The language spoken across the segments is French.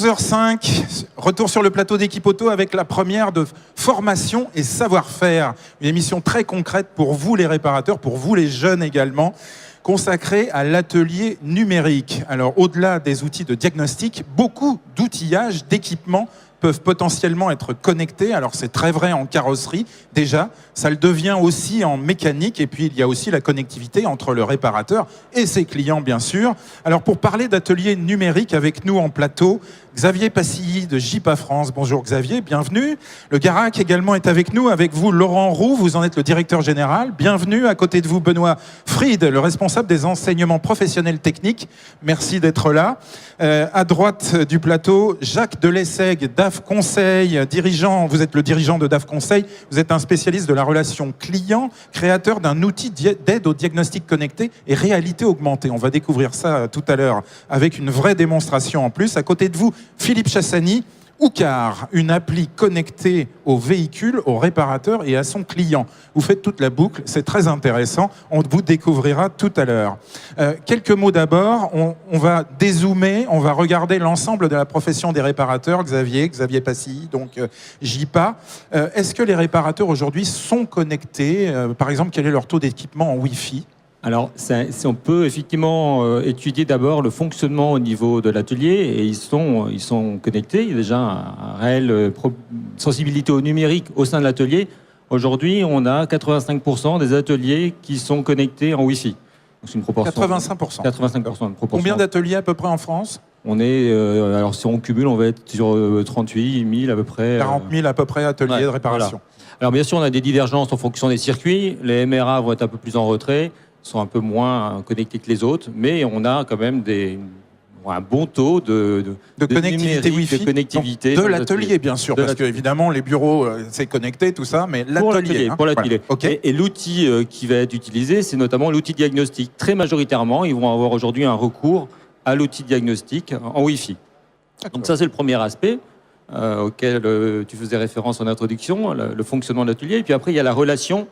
11h05, retour sur le plateau d'Équipe Auto avec la première de formation et savoir-faire. Une émission très concrète pour vous les réparateurs, pour vous les jeunes également, consacrée à l'atelier numérique. Alors au-delà des outils de diagnostic, beaucoup d'outillages, d'équipements peuvent potentiellement être connectés. Alors c'est très vrai en carrosserie déjà, ça le devient aussi en mécanique, et puis il y a aussi la connectivité entre le réparateur et ses clients bien sûr. Alors pour parler d'atelier numérique avec nous en plateau, Xavier Passilly de JIPA France. Bonjour Xavier, bienvenue. Le Garac également est avec nous, avec vous Laurent Roux, vous en êtes le directeur général. Bienvenue, à côté de vous Benoît Fried, le responsable des enseignements professionnels techniques. Merci d'être là. À droite du plateau, Jacques Delessègue, DAF Conseil, dirigeant, vous êtes le dirigeant de DAF Conseil, vous êtes un spécialiste de la relation client, créateur d'un outil d'aide au diagnostic connecté et réalité augmentée. On va découvrir ça tout à l'heure avec une vraie démonstration en plus. À côté de vous, Philippe Chassani, Oucar, une appli connectée au véhicule, au réparateur et à son client. Vous faites toute la boucle, c'est très intéressant, on vous découvrira tout à l'heure. Quelques mots d'abord, on va dézoomer, on va regarder l'ensemble de la profession des réparateurs, Xavier Passilly, donc JIPA. Est-ce que les réparateurs aujourd'hui sont connectés? Par exemple, quel est leur taux d'équipement en Wi-Fi? Alors, on peut effectivement étudier d'abord le fonctionnement au niveau de l'atelier, et ils sont connectés. Il y a déjà une réelle sensibilité au numérique au sein de l'atelier. Aujourd'hui, on a 85% des ateliers qui sont connectés en Wi-Fi. C'est une proportion. 85%. 85% de proportion. Combien d'ateliers à peu près en France? On est, alors si on cumule, on va être sur 38 000 à peu près. 40 000 à peu près ateliers de réparation. Voilà. Alors bien sûr, on a des divergences en fonction des circuits. Les MRA vont être un peu plus en retrait, sont un peu moins connectés que les autres, mais on a quand même un bon taux de connectivité Wi-Fi, de connectivité de l'atelier bien sûr, parce que évidemment les bureaux c'est connecté tout ça, mais l'atelier. Pour l'atelier. Voilà. Okay. Et l'outil qui va être utilisé, c'est notamment l'outil diagnostic. Très majoritairement, ils vont avoir aujourd'hui un recours à l'outil diagnostic en Wi-Fi. Donc ça c'est le premier aspect auquel tu faisais référence en introduction, le fonctionnement de l'atelier. Et puis après il y a la relation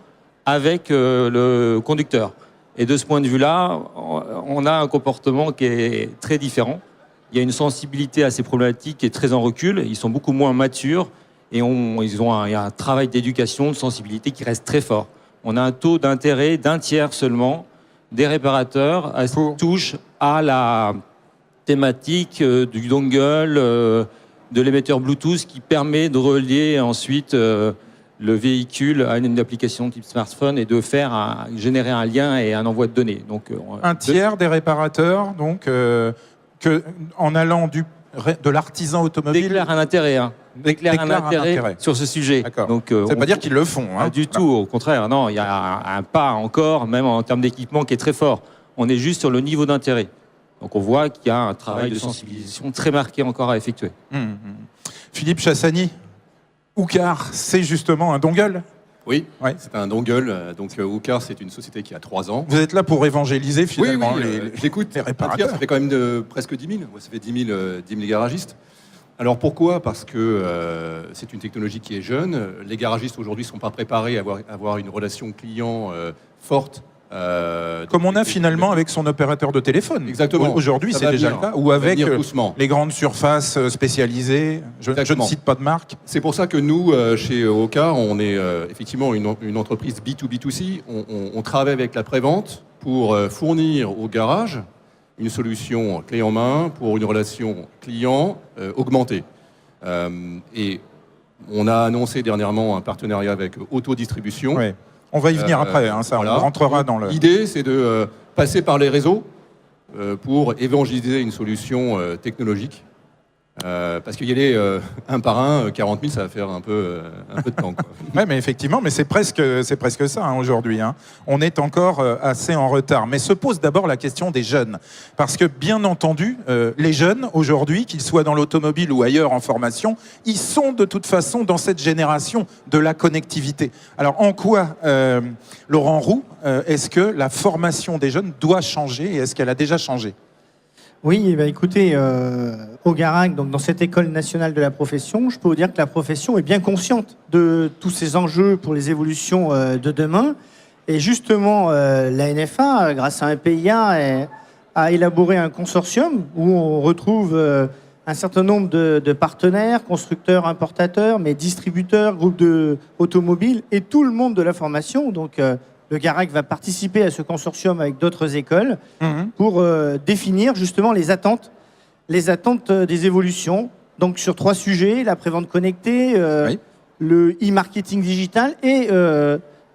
avec le conducteur. Et de ce point de vue-là, on a un comportement qui est très différent. Il y a une sensibilité à ces problématiques qui est très en recul. Ils sont beaucoup moins matures et il y a un travail d'éducation, de sensibilité qui reste très fort. On a un taux d'intérêt d'un tiers seulement des réparateurs qui touchent à la thématique du dongle, de l'émetteur Bluetooth qui permet de relier ensuite le véhicule à une application type smartphone et de générer un lien et un envoi de données. Donc, un tiers des réparateurs, donc, en allant de l'artisan automobile... Déclare un intérêt, déclare un intérêt sur ce sujet. Donc, ça ne veut pas dire qu'ils le font. Pas du tout, au contraire. Non, il y a un pas encore, même en termes d'équipement, qui est très fort. On est juste sur le niveau d'intérêt. Donc on voit qu'il y a un travail de sensibilisation très marqué encore à effectuer. Philippe Chassani, Oucar, c'est justement un dongle? Oui, c'est un dongle. Donc Oucar, c'est une société qui a 3 ans. Vous êtes là pour évangéliser finalement j'écoute les réparateurs. Ça fait quand même presque 10 000. Ça fait 10 000 garagistes. Alors pourquoi? Parce que c'est une technologie qui est jeune. Les garagistes aujourd'hui ne sont pas préparés à avoir une relation client forte. Comme on a finalement avec son opérateur de téléphone. Exactement. Aujourd'hui, c'est déjà le cas. Ou avec les grandes surfaces spécialisées. Je ne cite pas de marque. C'est pour ça que nous, chez Oucar, on est effectivement une entreprise B2B2C. On travaille avec la prévente pour fournir au garage une solution clé en main pour une relation client augmentée. Et on a annoncé dernièrement un partenariat avec Autodistribution. Oui. On va y venir après, ça on rentrera dans le... L'idée, c'est de passer par les réseaux pour évangéliser une solution technologique. Parce qu'il y a les 1 par 1, 40 000, ça va faire un peu de temps. Oui, mais effectivement, mais c'est presque ça aujourd'hui. On est encore assez en retard. Mais se pose d'abord la question des jeunes. Parce que, bien entendu, les jeunes, aujourd'hui, qu'ils soient dans l'automobile ou ailleurs en formation, ils sont de toute façon dans cette génération de la connectivité. Alors, en quoi, Laurent Roux, est-ce que la formation des jeunes doit changer et est-ce qu'elle a déjà changé ? Oui, écoutez, au Garac, donc dans cette école nationale de la profession, je peux vous dire que la profession est bien consciente de tous ces enjeux pour les évolutions de demain. Et justement, la NFA, grâce à un PIA, a élaboré un consortium où on retrouve un certain nombre de partenaires, constructeurs, importateurs, mais distributeurs, groupes automobiles et tout le monde de la formation. Donc, le GARAC va participer à ce consortium avec d'autres écoles pour définir justement les attentes des évolutions. Donc, sur 3 sujets, la prévente connectée, le e-marketing digital et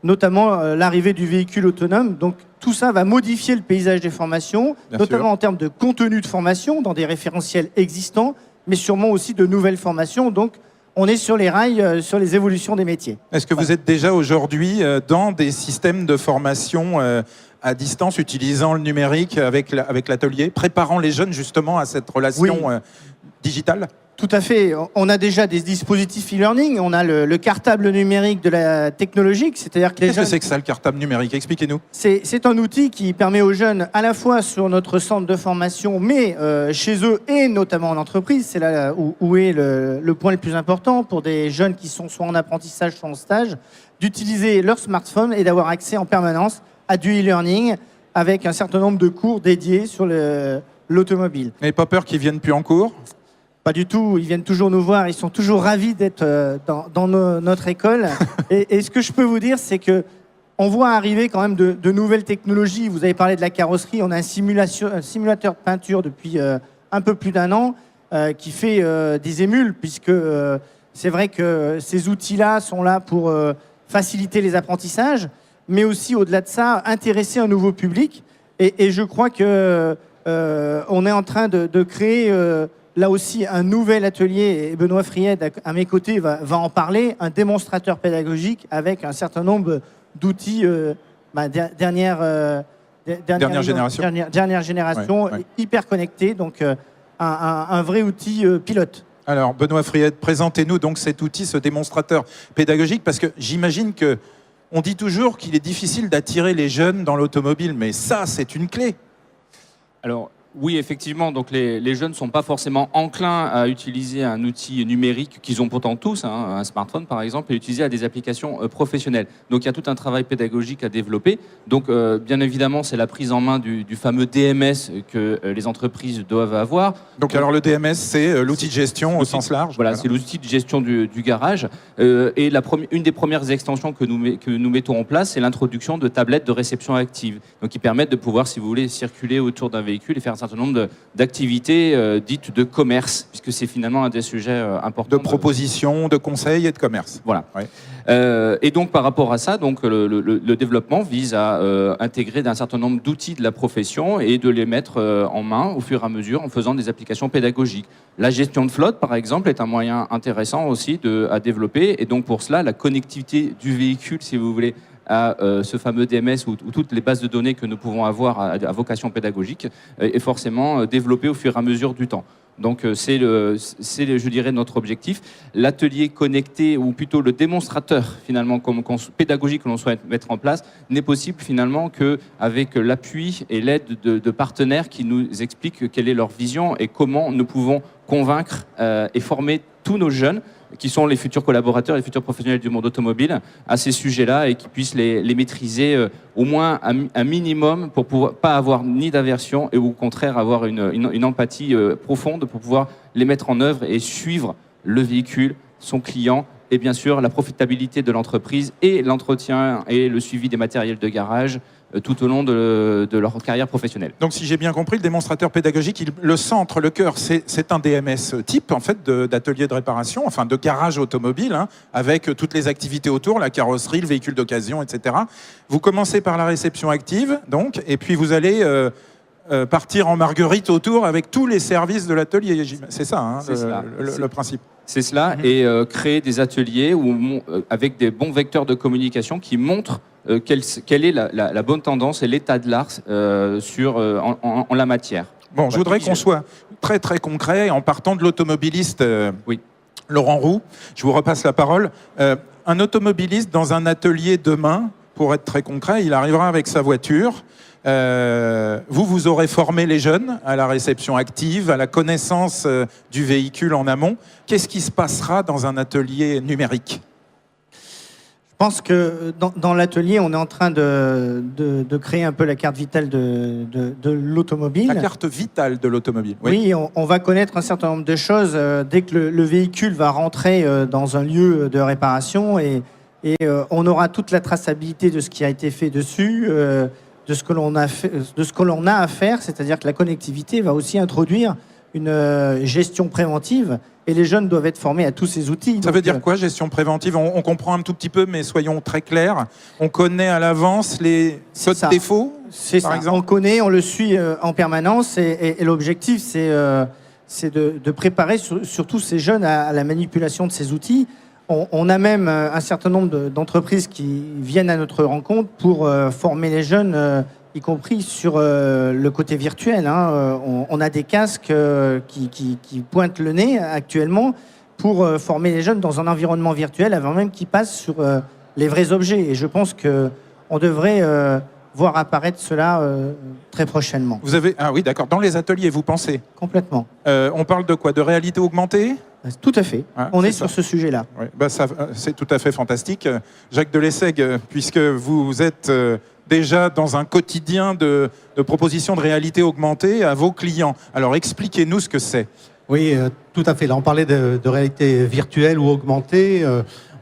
notamment l'arrivée du véhicule autonome. Donc, tout ça va modifier le paysage des formations, notamment en termes de contenu de formation, dans des référentiels existants, mais sûrement aussi de nouvelles formations. Donc, on est sur les rails, sur les évolutions des métiers. Est-ce que vous êtes déjà aujourd'hui dans des systèmes de formation à distance, utilisant le numérique avec l'atelier, préparant les jeunes justement à cette relation digitale ? Tout à fait. On a déjà des dispositifs e-learning. On a le cartable numérique de la technologique, c'est-à-dire que Qu'est-ce que c'est que ça, le cartable numérique? Expliquez-nous. C'est un outil qui permet aux jeunes, à la fois sur notre centre de formation, mais chez eux et notamment en entreprise, c'est là où est le point le plus important pour des jeunes qui sont soit en apprentissage, soit en stage, d'utiliser leur smartphone et d'avoir accès en permanence à du e-learning avec un certain nombre de cours dédiés sur l'automobile. Et pas peur qu'ils viennent plus en cours? Pas du tout, ils viennent toujours nous voir, ils sont toujours ravis d'être dans notre école. Et ce que je peux vous dire, c'est que on voit arriver quand même de nouvelles technologies. Vous avez parlé de la carrosserie, on a un simulateur de peinture depuis un peu plus d'1 an qui fait des émules, puisque c'est vrai que ces outils-là sont là pour faciliter les apprentissages, mais aussi au-delà de ça, intéresser un nouveau public. Et je crois que on est en train de créer... là aussi, un nouvel atelier, et Benoît Fried, à mes côtés, va en parler, un démonstrateur pédagogique avec un certain nombre d'outils dernière génération, hyper connectés, donc un vrai outil pilote. Alors, Benoît Fried, présentez-nous donc cet outil, ce démonstrateur pédagogique, parce que j'imagine que on dit toujours qu'il est difficile d'attirer les jeunes dans l'automobile, mais ça, c'est une clé. Alors, oui, effectivement, donc les jeunes ne sont pas forcément enclins à utiliser un outil numérique qu'ils ont pourtant tous, un smartphone par exemple, et utiliser à des applications professionnelles. Donc il y a tout un travail pédagogique à développer. Donc bien évidemment, c'est la prise en main du fameux DMS que les entreprises doivent avoir. Donc alors le DMS, c'est l'outil de gestion au sens large. Voilà, c'est l'outil de gestion du garage. Et une des premières extensions que nous mettons en place, c'est l'introduction de tablettes de réception active. Donc qui permettent de pouvoir, si vous voulez, circuler autour d'un véhicule et faire un certain nombre d'activités dites de commerce, puisque c'est finalement un des sujets importants. De propositions, de conseils et de commerce. Voilà. Ouais. Et donc par rapport à ça, donc, le développement vise à intégrer un certain nombre d'outils de la profession et de les mettre en main au fur et à mesure en faisant des applications pédagogiques. La gestion de flotte, par exemple, est un moyen intéressant aussi à développer. Et donc pour cela, la connectivité du véhicule, si vous voulez, à ce fameux DMS ou toutes les bases de données que nous pouvons avoir à vocation pédagogique est forcément développée au fur et à mesure du temps. Donc c'est, je dirais, notre objectif. L'atelier connecté, ou plutôt le démonstrateur finalement pédagogique que l'on souhaite mettre en place, n'est possible finalement qu'avec l'appui et l'aide de partenaires qui nous expliquent quelle est leur vision et comment nous pouvons convaincre et former tous nos jeunes, qui sont les futurs collaborateurs, les futurs professionnels du monde automobile, à ces sujets-là et qui puissent les maîtriser au moins un minimum pour pouvoir pas avoir ni d'aversion et au contraire avoir une empathie profonde pour pouvoir les mettre en œuvre et suivre le véhicule, son client et bien sûr la profitabilité de l'entreprise et l'entretien et le suivi des matériels de garage tout au long de leur carrière professionnelle. Donc si j'ai bien compris, le démonstrateur pédagogique, le centre, le cœur, c'est un DMS type en fait d'atelier de réparation, enfin de garage automobile, avec toutes les activités autour, la carrosserie, le véhicule d'occasion, etc. Vous commencez par la réception active, donc, et puis vous allez partir en marguerite autour avec tous les services de l'atelier. C'est ça, le principe. C'est cela, et créer des ateliers avec des bons vecteurs de communication qui montrent quelle est la bonne tendance et l'état de l'art en la matière. Bon, je voudrais qu'on soit très très concret en partant de l'automobiliste Laurent Roux. Je vous repasse la parole. Un automobiliste dans un atelier demain, pour être très concret, il arrivera avec sa voiture. Vous aurez formé les jeunes à la réception active, à la connaissance du véhicule en amont. Qu'est-ce qui se passera dans un atelier numérique ? Je pense que dans l'atelier, on est en train de créer un peu la carte vitale de l'automobile. La carte vitale de l'automobile. Oui, on va connaître un certain nombre de choses dès que le véhicule va rentrer dans un lieu de réparation et on aura toute la traçabilité de ce qui a été fait dessus, de ce que l'on a à faire, c'est-à-dire que la connectivité va aussi introduire une gestion préventive et les jeunes doivent être formés à tous ces outils. Ça veut dire quoi, gestion préventive? On comprend un tout petit peu, mais soyons très clairs. On connaît à l'avance les codes défauts, par exemple? On connaît, on le suit en permanence et l'objectif, c'est de préparer surtout ces jeunes à la manipulation de ces outils. On a même un certain nombre d'entreprises qui viennent à notre rencontre pour former les jeunes, y compris sur le côté virtuel. On a des casques qui pointent le nez actuellement pour former les jeunes dans un environnement virtuel avant même qu'ils passent sur les vrais objets. Et je pense qu'on devrait voir apparaître cela très prochainement. Ah oui, d'accord. Dans les ateliers, vous pensez? Complètement. On parle de quoi? De réalité augmentée? Tout à fait. On est sur ce sujet-là. Oui, c'est tout à fait fantastique. Jacques Delessègue, puisque vous êtes déjà dans un quotidien de propositions de réalité augmentée à vos clients. Alors expliquez-nous ce que c'est. Oui, tout à fait. Là, on parlait de réalité virtuelle ou augmentée.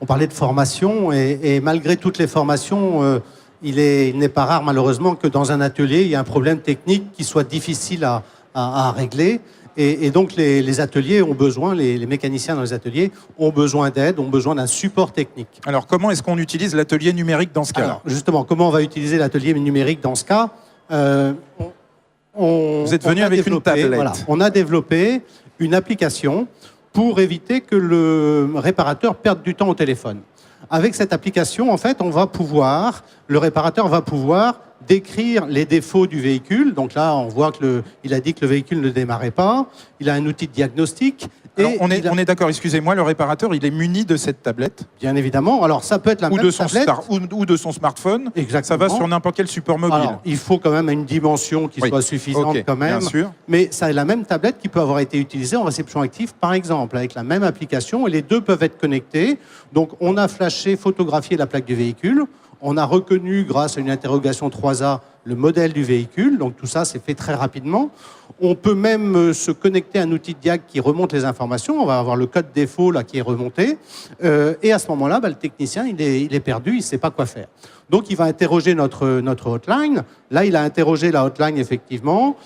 On parlait de formation et malgré toutes les formations, il n'est pas rare malheureusement que dans un atelier, il y a un problème technique qui soit difficile à régler. Et donc les ateliers ont besoin, les mécaniciens dans les ateliers ont besoin d'aide, ont besoin d'un support technique. Alors comment est-ce qu'on utilise l'atelier numérique dans ce cas-là? Alors justement, comment on va utiliser l'atelier numérique dans ce cas? Vous êtes venu avec une tablette. Voilà, on a développé une application pour éviter que le réparateur perde du temps au téléphone. Avec cette application, en fait, le réparateur va pouvoir décrire les défauts du véhicule. Donc là, on voit qu'il a dit que le véhicule ne démarrait pas. Il a un outil de diagnostic. Alors, on est d'accord, excusez-moi, le réparateur, il est muni de cette tablette? Bien évidemment. Alors, ça peut être la même tablette. Ou de son smartphone. Exactement. Ça va sur n'importe quel support mobile. Alors, il faut quand même une dimension qui soit suffisante quand même. Bien sûr. Mais ça est la même tablette qui peut avoir été utilisée en réception active, par exemple, avec la même application. Et les deux peuvent être connectés. Donc, on a flashé, photographié la plaque du véhicule. On a reconnu, grâce à une interrogation 3A, le modèle du véhicule. Donc tout ça, c'est fait très rapidement. On peut même se connecter à un outil de diag qui remonte les informations. On va avoir le code défaut là, qui est remonté. Et à ce moment-là, le technicien, il est perdu, il ne sait pas quoi faire. Donc il va interroger notre hotline. Là, il a interrogé la hotline, effectivement,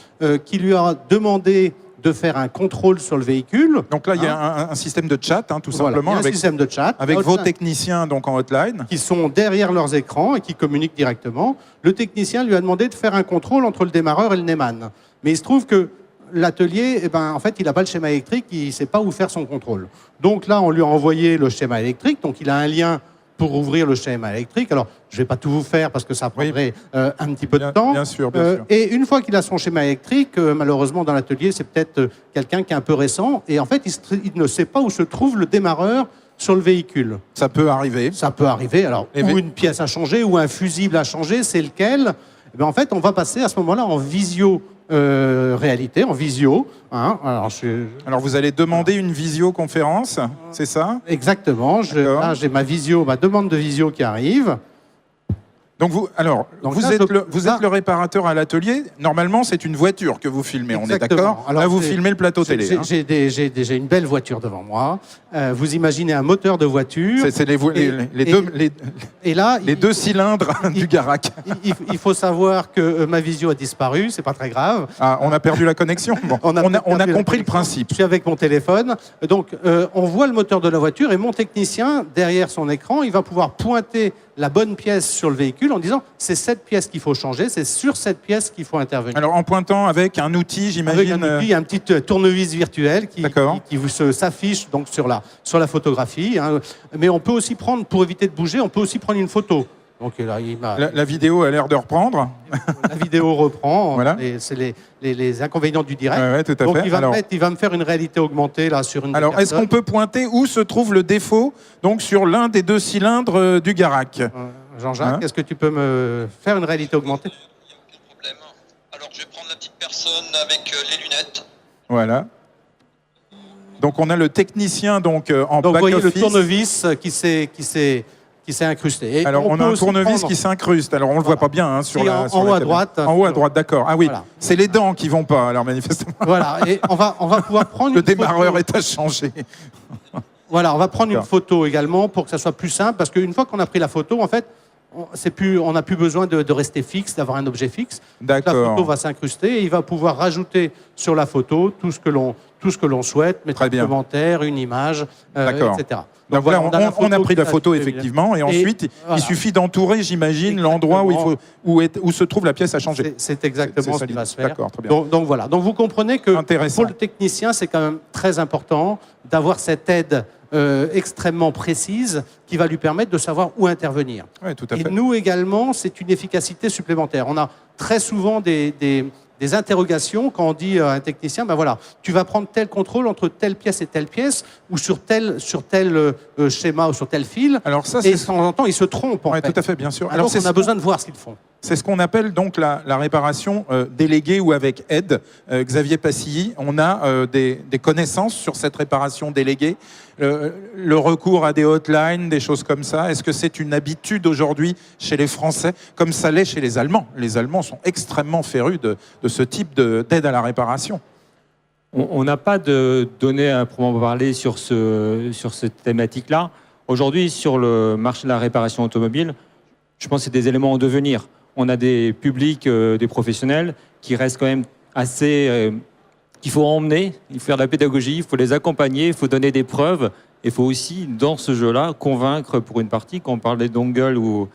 qui lui a demandé de faire un contrôle sur le véhicule. Donc là, il y a un système de chat, tout simplement. Il y a un système de chat. Avec vos techniciens donc, en hotline. Qui sont derrière leurs écrans et qui communiquent directement. Le technicien lui a demandé de faire un contrôle entre le démarreur et le Neyman. Mais il se trouve que l'atelier, en fait, il n'a pas le schéma électrique, il ne sait pas où faire son contrôle. Donc là, on lui a envoyé le schéma électrique, donc il a un lien pour ouvrir le schéma électrique. Alors, je ne vais pas tout vous faire parce que ça prendrait un petit peu de temps. Bien sûr, bien sûr. Et une fois qu'il a son schéma électrique, malheureusement, dans l'atelier, c'est peut-être quelqu'un qui est un peu récent. Et en fait, il ne sait pas où se trouve le démarreur sur le véhicule. Ça peut arriver. Ça peut arriver. Alors, ou une pièce à changer, ou un fusible à changer, c'est lequel? En fait, on va passer à ce moment-là en visio. Réalité, en visio. Alors vous allez demander une visioconférence, c'est ça? Exactement. Là, j'ai ma demande de visio qui arrive. Donc vous êtes le réparateur à l'atelier. Normalement, c'est une voiture que vous filmez. Exactement. On est d'accord? Là, vous filmez le plateau télé. J'ai déjà une belle voiture devant moi. Vous imaginez un moteur de voiture. C'est les deux cylindres du Garac. Il faut savoir que ma visio a disparu. C'est pas très grave. Ah, on a perdu la connexion. Bon, on a compris le principe. Je suis avec mon téléphone. Donc, on voit le moteur de la voiture et mon technicien, derrière son écran, il va pouvoir pointer la bonne pièce sur le véhicule en disant c'est cette pièce qu'il faut changer, c'est sur cette pièce qu'il faut intervenir. Alors en pointant avec un outil, j'imagine. Avec un outil, un petit tournevis virtuel qui s'affiche donc sur la photographie. Mais on peut aussi prendre, pour éviter de bouger, on peut aussi prendre une photo. Donc là, la vidéo a l'air de reprendre. La vidéo reprend. Voilà. C'est les inconvénients du direct. Ouais, tout à donc fait. Il va me faire une réalité augmentée là sur une. Alors, est-ce qu'on peut pointer où se trouve le défaut donc sur l'un des deux cylindres du Garac? Jean-Jacques, est-ce que tu peux me faire une réalité augmentée? Il n'y a aucun problème. Alors, je vais prendre la petite personne avec les lunettes. Voilà. Donc, on a le technicien en donc, back-office. vous voyez le tournevis qui qui s'est incrusté. Et Alors, on peut a un aussi tournevis prendre- qui s'incruste. Alors, on ne le voit pas bien hein, sur Si, la en sur haut la à caméra. droite. En haut à droite, d'accord. Ah oui, Voilà. c'est les dents qui vont pas, alors manifestement. Voilà, et on va pouvoir prendre Le une photo. démarreur est à changer. Voilà, on va prendre une D'accord. photo également pour que ça soit plus simple, parce qu'une fois qu'on a pris la photo, en fait, on n'a plus besoin de rester fixe, d'avoir un objet fixe. La D'accord. photo va s'incruster et il va pouvoir rajouter sur la photo tout ce que l'on souhaite, mettre Très un bien. commentaire, une image, D'accord. etc. Donc voilà, là, on a pris la photo, qui est effectivement, et ensuite, voilà. il suffit d'entourer, j'imagine, l'endroit où se trouve la pièce à changer. C'est exactement C'est ce qui va ça, se faire. d'accord, très bien. Donc voilà. Donc vous comprenez que Intéressant. pour le technicien, c'est quand même très important d'avoir cette aide extrêmement précise qui va lui permettre de savoir où intervenir. Oui, tout à Et fait. nous également, c'est une efficacité supplémentaire. On a très souvent des interrogations quand on dit à un technicien, ben voilà, tu vas prendre tel contrôle entre telle pièce et telle pièce, ou sur tel schéma ou sur tel fil. Alors ça, Et c'est de temps en temps, ils se trompent en ouais, fait. tout à fait, bien sûr. Alors c'est on a besoin de voir ce qu'ils font. C'est ce qu'on appelle donc la réparation déléguée ou avec aide. Xavier Passilly, on a des connaissances sur cette réparation déléguée, le recours à des hotlines, des choses comme ça. Est-ce que c'est une habitude aujourd'hui chez les Français, comme ça l'est chez les Allemands? Les Allemands sont extrêmement férus de ce type d'aide à la réparation. On n'a pas de données à proprement parler sur cette thématique-là. Aujourd'hui, sur le marché de la réparation automobile, je pense que c'est des éléments en devenir. On a des publics, des professionnels qui restent quand même assez... qu'il faut emmener, il faut faire de la pédagogie, il faut les accompagner, il faut donner des preuves. Il faut aussi, dans ce jeu-là, convaincre pour une partie, quand on parle des dongles, ou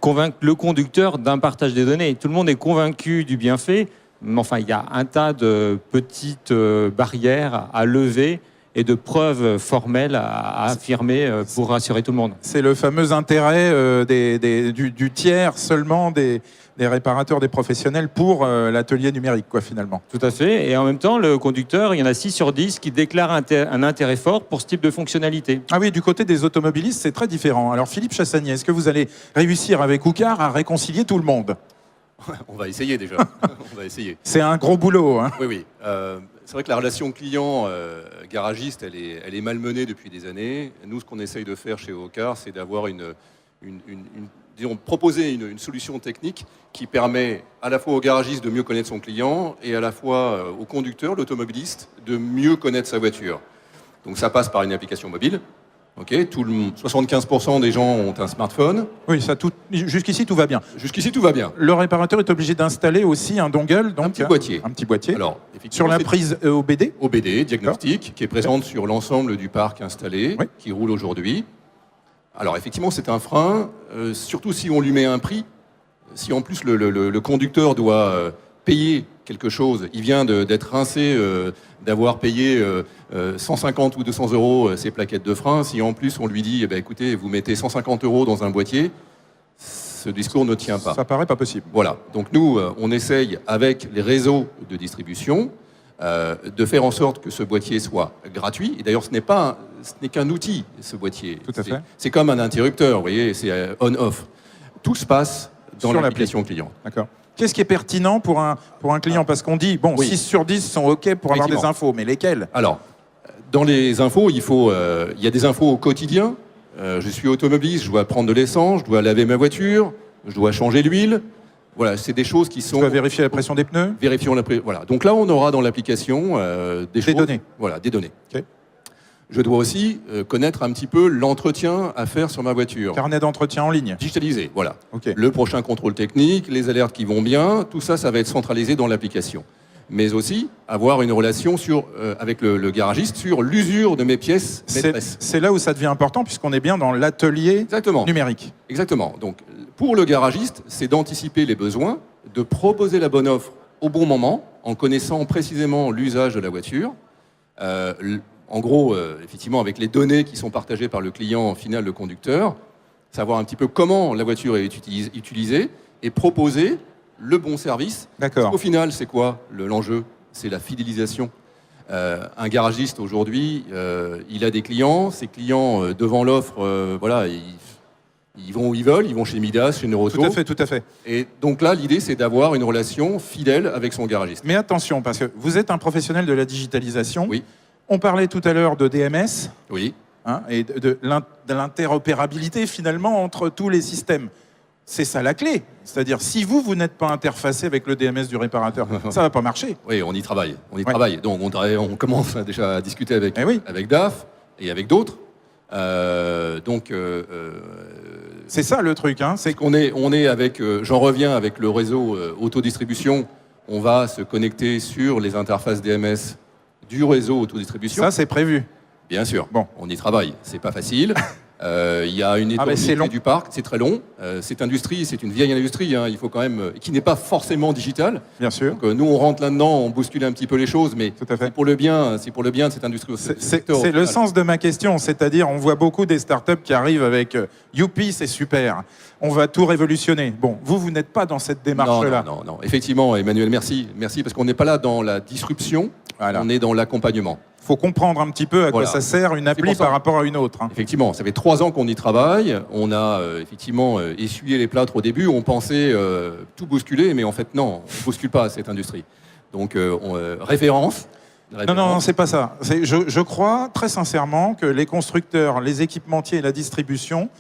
convaincre le conducteur d'un partage des données. Tout le monde est convaincu du bienfait, mais enfin, il y a un tas de petites barrières à lever et de preuves formelles à affirmer pour rassurer tout le monde. C'est le fameux intérêt du tiers seulement des réparateurs, des professionnels pour l'atelier numérique, quoi, finalement. Tout à fait. Et en même temps, le conducteur, il y en a 6 sur 10 qui déclarent un intérêt fort pour ce type de fonctionnalité. Ah oui, du côté des automobilistes, c'est très différent. Alors Philippe Chassagnier, est-ce que vous allez réussir avec Oucar à réconcilier tout le monde? On va essayer déjà. On va essayer. C'est un gros boulot, hein. Oui, oui. C'est vrai que la relation client-garagiste, elle est malmenée depuis des années. Nous, ce qu'on essaye de faire chez Ocar, c'est d'avoir proposer une solution technique qui permet à la fois au garagiste de mieux connaître son client et à la fois au conducteur, l'automobiliste, de mieux connaître sa voiture. Donc ça passe par une application mobile. Okay, 75% des gens ont un smartphone. Oui, jusqu'ici, tout va bien. Jusqu'ici, tout va bien. Le réparateur est obligé d'installer aussi un dongle, donc Un petit boîtier. Un petit boîtier. Alors, sur la c'est prise OBD. OBD, diagnostic, qui est présente sur l'ensemble du parc installé, Oui. qui roule aujourd'hui. Alors, effectivement, c'est un frein, surtout si on lui met un prix. Si en plus le conducteur doit payer quelque chose, il vient d'être rincé, d'avoir payé 150 ou 200 euros ses plaquettes de frein. Si en plus on lui dit, eh ben, écoutez, vous mettez 150 euros dans un boîtier, ce discours ne tient pas. Ça paraît pas possible. Voilà. Donc nous, on essaye avec les réseaux de distribution de faire en sorte que ce boîtier soit gratuit. Et d'ailleurs, ce n'est qu'un outil, ce boîtier. Tout à fait. C'est comme un interrupteur, vous voyez, c'est on-off. Tout se passe dans Sur l'application client. D'accord. Qu'est-ce qui est pertinent pour un client? Parce qu'on dit, bon, Oui. 6 sur 10 sont OK pour avoir des Effectivement. infos, mais lesquelles? Alors, dans les infos, il y a des infos au quotidien. Je suis automobiliste, je dois prendre de l'essence, je dois laver ma voiture, je dois changer l'huile. Voilà, c'est des choses qui sont... Tu vas vérifier la pression des pneus? Vérifions voilà. Donc là, on aura dans l'application des choses... données. Voilà, des données. Ok. Je dois aussi connaître un petit peu l'entretien à faire sur ma voiture. Carnet d'entretien en ligne. Digitalisé, voilà. OK. Le prochain contrôle technique, les alertes qui vont bien, tout ça, ça va être centralisé dans l'application. Mais aussi avoir une relation avec le garagiste sur l'usure de mes pièces maîtresses. C'est là où ça devient important, puisqu'on est bien dans l'atelier Exactement. numérique. Exactement. Donc, pour le garagiste, c'est d'anticiper les besoins, de proposer la bonne offre au bon moment, en connaissant précisément l'usage de la voiture. En gros, effectivement, avec les données qui sont partagées par le client final, le conducteur, savoir un petit peu comment la voiture est utilisée et proposer le bon service. D'accord. Au final, c'est quoi l'enjeu? C'est la fidélisation. Un garagiste aujourd'hui, il a des clients. Ces clients, devant l'offre, voilà, ils vont où ils veulent, ils vont chez Midas, chez Neuroto. Tout à fait, tout à fait. Et donc là, l'idée, c'est d'avoir une relation fidèle avec son garagiste. Mais attention, parce que vous êtes un professionnel de la digitalisation. Oui. On parlait tout à l'heure de DMS. Oui. hein, et de l'interopérabilité finalement entre tous les systèmes. C'est ça la clé. C'est-à-dire, si vous n'êtes pas interfacé avec le DMS du réparateur, ça va pas marcher. Oui, on y travaille. Donc, on commence déjà à discuter avec, Eh oui. avec DAF et avec d'autres. C'est ça le truc. Hein, c'est on est avec, j'en reviens avec le réseau autodistribution. On va se connecter sur les interfaces DMS du réseau autodistribution. ça, c'est prévu. Bien sûr. Bon. On y travaille. C'est pas facile. Il y a une mais c'est long. étendue du parc, c'est très long. Cette industrie, c'est une vieille industrie, hein, il faut quand même, qui n'est pas forcément digitale. Bien sûr. Donc, nous, on rentre là-dedans, on bouscule un petit peu les choses, mais Tout à fait. c'est pour le bien de cette industrie. C'est le sens de ma question, c'est-à-dire on voit beaucoup des startups qui arrivent avec youpi, c'est super, on va tout révolutionner. Bon, vous n'êtes pas dans cette démarche-là. Non. Effectivement, Emmanuel, merci, parce qu'on n'est pas là dans la disruption, Voilà. on est dans l'accompagnement. Il faut comprendre un petit peu à quoi Voilà. ça sert une C'est appli pour ça. par rapport à une autre. Hein. Effectivement, ça fait 3 ans qu'on y travaille. On a effectivement essuyé les plâtres au début. On pensait tout bousculer, mais en fait, non, on ne bouscule pas cette industrie. Donc, référence. Non, c'est pas ça. Je crois très sincèrement que les constructeurs, les équipementiers et la distribution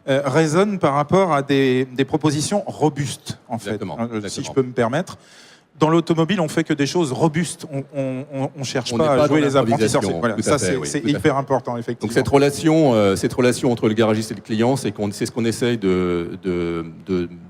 raisonnent par rapport à des propositions robustes, en fait, Exactement. si je peux me permettre. Dans l'automobile, on fait que des choses robustes. On cherche On pas n'est à pas jouer dans les apprentis sorciers. l'improvisation. Voilà, Tout ça à fait, oui, c'est tout à hyper important, effectivement. Donc cette relation entre le garagiste et le client, c'est ce qu'on essaye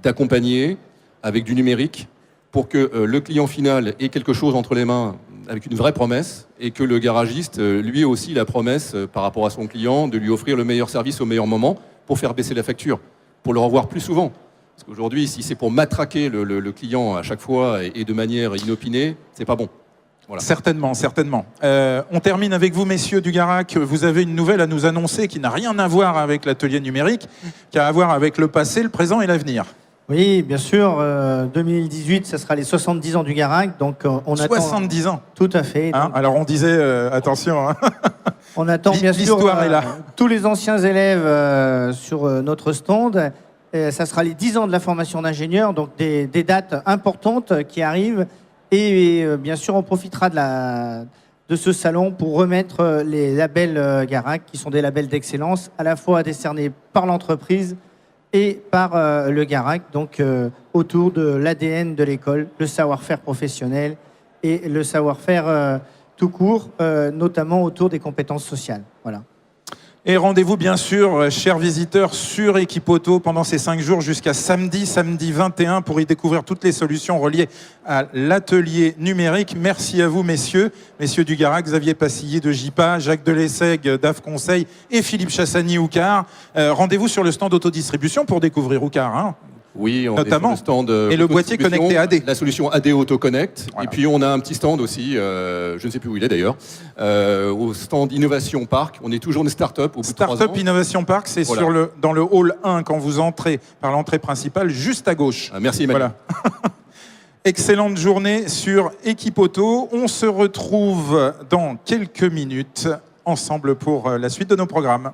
d'accompagner avec du numérique pour que le client final ait quelque chose entre les mains avec une vraie promesse et que le garagiste, lui aussi, la promesse par rapport à son client de lui offrir le meilleur service au meilleur moment pour faire baisser la facture, pour le revoir plus souvent. Parce qu'aujourd'hui, si c'est pour matraquer le client à chaque fois et de manière inopinée, c'est pas bon. Voilà. Certainement. On termine avec vous, messieurs du Garac. Vous avez une nouvelle à nous annoncer qui n'a rien à voir avec l'atelier numérique, qui a à voir avec le passé, le présent et l'avenir. Oui, bien sûr. 2018, ça sera les 70 ans du Garac. Donc, on attend. 70 ans. Tout à fait. Hein, Donc, alors on disait, attention, hein. on attend bien sûr L'histoire est là. tous les anciens élèves sur notre stand. Ça sera les 10 ans de la formation d'ingénieur, donc des dates importantes qui arrivent. Et bien sûr, on profitera de ce salon pour remettre les labels Garac, qui sont des labels d'excellence, à la fois décernés par l'entreprise et par le Garac, donc autour de l'ADN de l'école, le savoir-faire professionnel et le savoir-faire tout court, notamment autour des compétences sociales. Voilà. Et rendez-vous bien sûr, chers visiteurs, sur Equipoto pendant ces 5 jours jusqu'à samedi 21 pour y découvrir toutes les solutions reliées à l'atelier numérique. Merci à vous, messieurs du Garac, Xavier Passillier de JIPA, Jacques Delessègue d'AF Conseil et Philippe Chassani-Oucard. Rendez-vous sur le stand d'autodistribution pour découvrir Oucard. Hein. Oui, on Notamment. est sur le stand Et le boîtier connecté AD. La solution AD AutoConnect. Voilà. Et puis on a un petit stand aussi, je ne sais plus où il est d'ailleurs, au stand Innovation Park. On est toujours une start-up au bout de 3 ans. Startup Innovation Park, c'est Voilà. dans le hall 1 quand vous entrez par l'entrée principale, juste à gauche. Merci Emmanuel. Voilà. Excellente journée sur Equipoto. On se retrouve dans quelques minutes ensemble pour la suite de nos programmes.